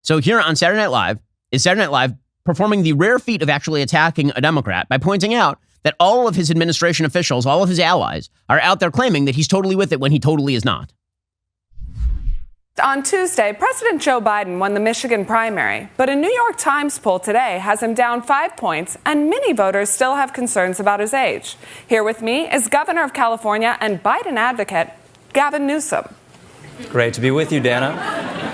So here on Saturday Night Live, is Saturday Night Live performing the rare feat of actually attacking a Democrat by pointing out that all of his administration officials, all of his allies, are out there claiming that he's totally with it when he totally is not. On Tuesday, President Joe Biden won the Michigan primary, but a New York Times poll today has him down 5 points, and many voters still have concerns about his age. Here with me is Governor of California and Biden advocate Gavin Newsom. Great to be with you, Dana.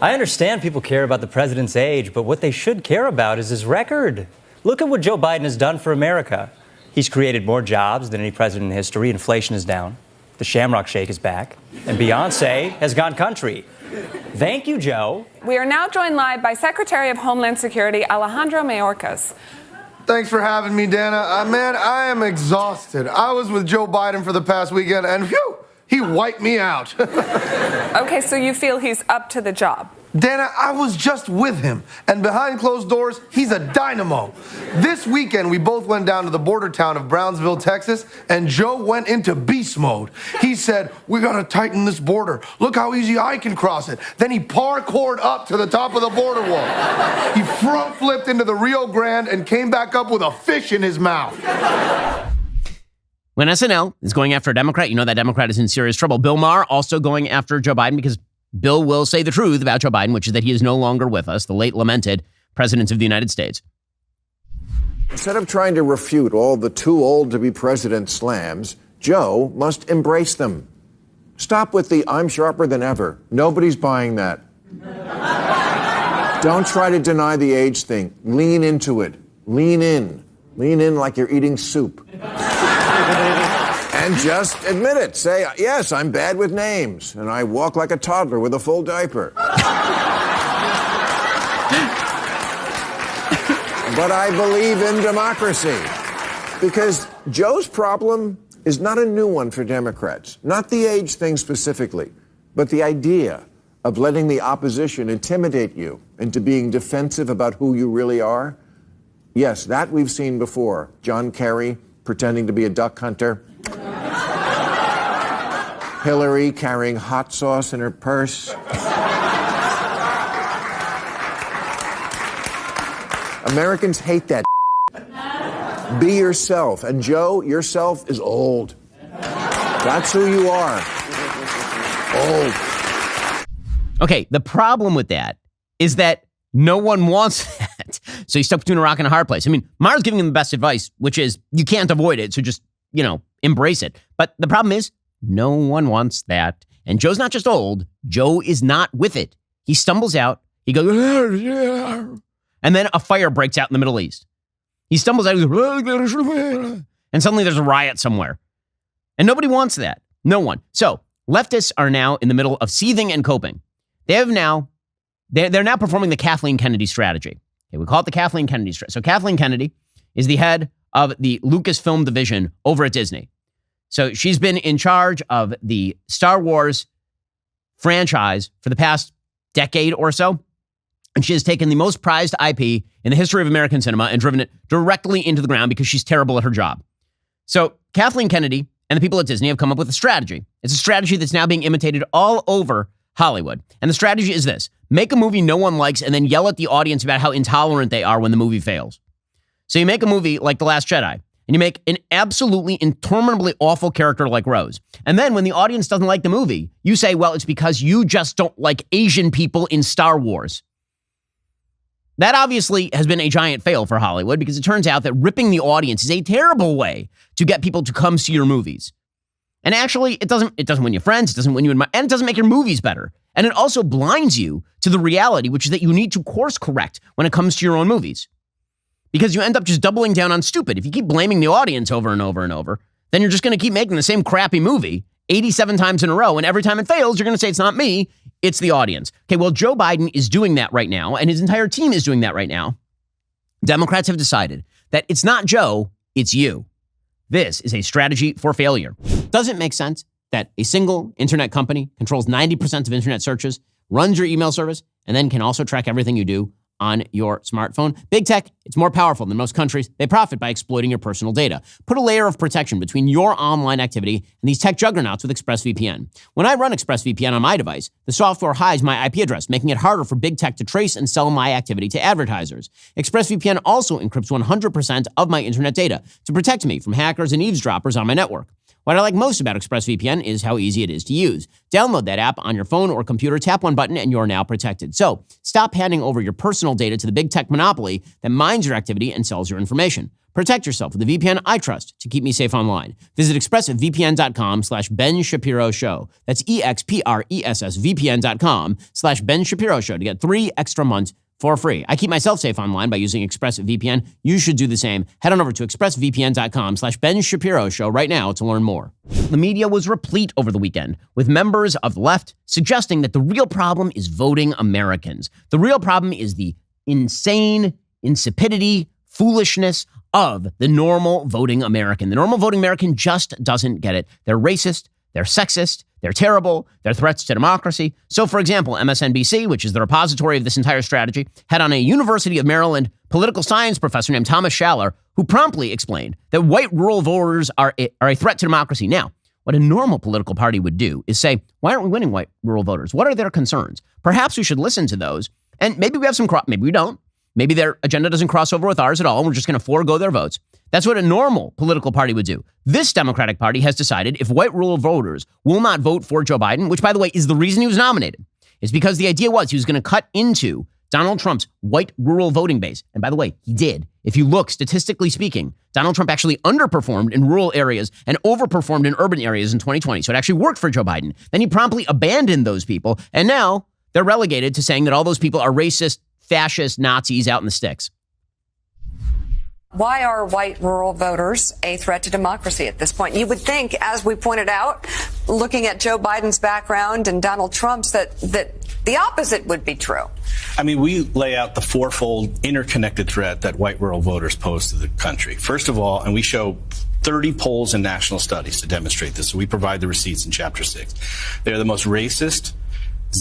I understand people care about the president's age, but what they should care about is his record. Look at what Joe Biden has done for America. He's created more jobs than any president in history. Inflation is down. The Shamrock Shake is back. And Beyonce has gone country. Thank you, Joe. We are now joined live by Secretary of Homeland Security Alejandro Mayorkas. Thanks for having me, Dana. Man, I am exhausted. I was with Joe Biden for the past weekend, and phew, he wiped me out. Okay, so you feel he's up to the job? Dana, I was just with him, and behind closed doors, he's a dynamo. This weekend, we both went down to the border town of Brownsville, Texas, and Joe went into beast mode. He said, "We gotta tighten this border. Look how easy I can cross it." Then he parkoured up to the top of the border wall. He front flipped into the Rio Grande and came back up with a fish in his mouth. When SNL is going after a Democrat, you know that Democrat is in serious trouble. Bill Maher also going after Joe Biden because Bill will say the truth about Joe Biden, which is that he is no longer with us, the late lamented president of the United States. Instead of trying to refute all the too old to be president slams, Joe must embrace them. Stop with the "I'm sharper than ever." Nobody's buying that. Don't try to deny the age thing. Lean into it. Lean in. Lean in like you're eating soup. And just admit it. Say, "Yes, I'm bad with names, and I walk like a toddler with a full diaper. But I believe in democracy." Because Joe's problem is not a new one for Democrats. Not the age thing specifically, but the idea of letting the opposition intimidate you into being defensive about who you really are. Yes, that we've seen before. John Kerry pretending to be a duck hunter. Hillary carrying hot sauce in her purse. Americans hate that. Be yourself. And Joe, yourself is old. That's who you are. Old. Okay, the problem with that is that no one wants that. So he's stuck between a rock and a hard place. I mean, Maher's giving him the best advice, which is you can't avoid it. So just, embrace it. But the problem is no one wants that. And Joe's not just old. Joe is not with it. He stumbles out. He goes, and then a fire breaks out in the Middle East. He stumbles out, and suddenly there's a riot somewhere. And nobody wants that. No one. So leftists are now in the middle of seething and coping. They're now performing the Kathleen Kennedy strategy. Okay, we call it the Kathleen Kennedy strategy. So Kathleen Kennedy is the head of the Lucasfilm division over at Disney. So she's been in charge of the Star Wars franchise for the past decade or so. And she has taken the most prized IP in the history of American cinema and driven it directly into the ground because she's terrible at her job. So Kathleen Kennedy and the people at Disney have come up with a strategy. It's a strategy that's now being imitated all over Hollywood. And the strategy is this: make a movie no one likes and then yell at the audience about how intolerant they are when the movie fails. So you make a movie like The Last Jedi, and you make an absolutely interminably awful character like Rose. And then when the audience doesn't like the movie, you say, well, it's because you just don't like Asian people in Star Wars. That obviously has been a giant fail for Hollywood because it turns out that ripping the audience is a terrible way to get people to come see your movies. And actually, it doesn't win you friends, it doesn't win you, and it doesn't make your movies better. And it also blinds you to the reality, which is that you need to course correct when it comes to your own movies. Because you end up just doubling down on stupid. If you keep blaming the audience over and over and over, then you're just going to keep making the same crappy movie 87 times in a row. And every time it fails, you're going to say, it's not me, it's the audience. Okay, well, Joe Biden is doing that right now, and his entire team is doing that right now. Democrats have decided that it's not Joe, it's you. This is a strategy for failure. Does it make sense that a single internet company controls 90% of internet searches, runs your email service, and then can also track everything you do on your smartphone? Big tech It's more powerful than most countries. They profit by exploiting your personal data. Put a layer of protection between your online activity and these tech juggernauts with ExpressVPN. When I run ExpressVPN on my device, the software hides my IP address, making it harder for big tech to trace and sell my activity to advertisers. ExpressVPN also encrypts 100% of my internet data to protect me from hackers and eavesdroppers on my network. What I like most about ExpressVPN is how easy it is to use. Download that app on your phone or computer, tap one button, and you're now protected. So, stop handing over your personal data to the big tech monopoly that mines your activity and sells your information. Protect yourself with the VPN I trust to keep me safe online. Visit expressvpn.com/Ben Shapiro Show. That's EXPRESSVPN.com/Ben Shapiro Show to get 3 extra months for free. I keep myself safe online by using ExpressVPN. You should do the same. Head on over to expressvpn.com/Ben Shapiro Show right now to learn more. The media was replete over the weekend with members of the left suggesting that the real problem is voting Americans. The real problem is the insane insipidity, foolishness of the normal voting American. The normal voting American just doesn't get it. They're racist. They're sexist. They're terrible. They're threats to democracy. So, for example, MSNBC, which is the repository of this entire strategy, had on a University of Maryland political science professor named Thomas Schaller, who promptly explained that white rural voters are a threat to democracy. Now, what a normal political party would do is say, why aren't we winning white rural voters? What are their concerns? Perhaps we should listen to those. And maybe we have some, maybe we don't. Maybe their agenda doesn't cross over with ours at all, and we're just going to forego their votes. That's what a normal political party would do. This Democratic Party has decided if white rural voters will not vote for Joe Biden, which, by the way, is the reason he was nominated, is because the idea was he was going to cut into Donald Trump's white rural voting base. And by the way, he did. If you look, statistically speaking, Donald Trump actually underperformed in rural areas and overperformed in urban areas in 2020. So it actually worked for Joe Biden. Then he promptly abandoned those people. And now they're relegated to saying that all those people are racist, fascist Nazis out in the sticks. Why are white rural voters a threat to democracy at this point? You would think, as we pointed out, looking at Joe Biden's background and Donald Trump's, that the opposite would be true. I mean, we lay out the fourfold interconnected threat that white rural voters pose to the country. First of all, and we show 30 polls and national studies to demonstrate this. So we provide the receipts in Chapter 6. They're the most racist,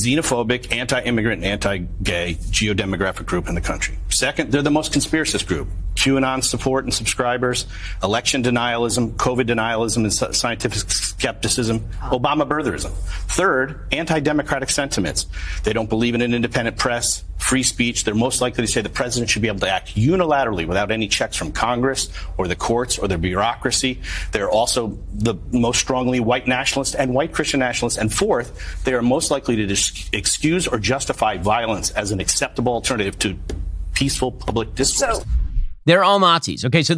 xenophobic, anti-immigrant, and anti-gay geodemographic group in the country. Second, they're the most conspiracist group. QAnon support and subscribers, election denialism, COVID denialism and scientific skepticism, Obama birtherism. Third, anti-democratic sentiments. They don't believe in an independent press, free speech. They're most likely to say the president should be able to act unilaterally without any checks from Congress or the courts or the bureaucracy. They're also the most strongly white nationalist and white Christian nationalists. And fourth, they are most likely to excuse or justify violence as an acceptable alternative to peaceful public discourse. They're all Nazis. Okay, so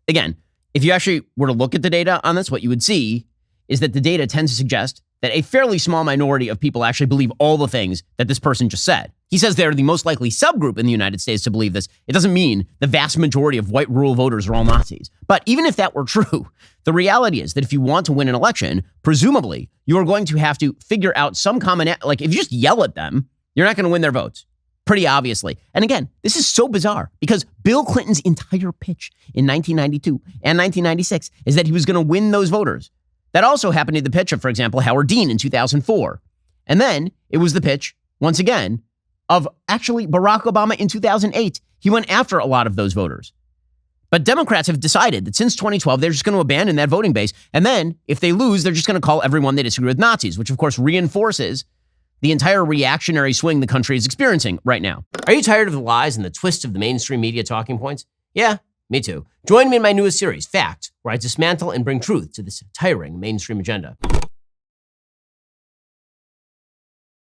again, if you actually were to look at the data on this, what you would see is that the data tends to suggest that a fairly small minority of people actually believe all the things that this person just said. He says they're the most likely subgroup in the United States to believe this. It doesn't mean the vast majority of white rural voters are all Nazis. But even if that were true, the reality is that if you want to win an election, presumably you are going to have to figure out some common, like if you just yell at them, you're not going to win their votes. Pretty obviously. And again, this is so bizarre because Bill Clinton's entire pitch in 1992 and 1996 is that he was going to win those voters. That also happened in the pitch of, for example, Howard Dean in 2004. And then it was the pitch, once again, of actually Barack Obama in 2008. He went after a lot of those voters. But Democrats have decided that since 2012, they're just going to abandon that voting base. And then if they lose, they're just going to call everyone they disagree with Nazis, which of course reinforces the entire reactionary swing the country is experiencing right now. Are you tired of the lies and the twists of the mainstream media talking points? Yeah, me too. Join me in my newest series, Fact, where I dismantle and bring truth to this tiring mainstream agenda.